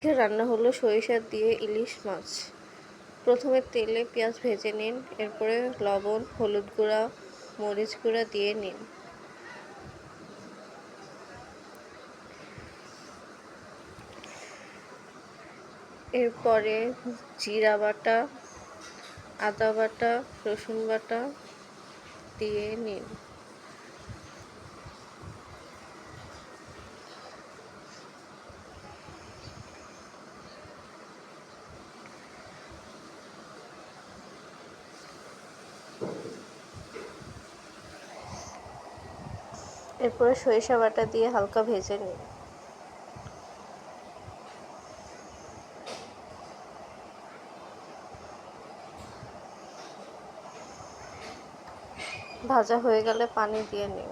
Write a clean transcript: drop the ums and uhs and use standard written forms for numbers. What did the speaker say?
রান্না হলো সরিষা দিয়ে ইলিশ মাছ। প্রথমে তেলে পেঁয়াজ ভেজে নিন, এরপরে লবণ, হলুদ গুঁড়া, মরিচ গুঁড়া দিয়ে নিন। এরপরে জিরা বাটা, আদা বাটা, রসুন বাটা দিয়ে নিন। এরপরে সরিষা বাটা দিয়ে হালকা ভেজে নিন। ভাজা হয়ে গেলে পানি দিয়ে নিন।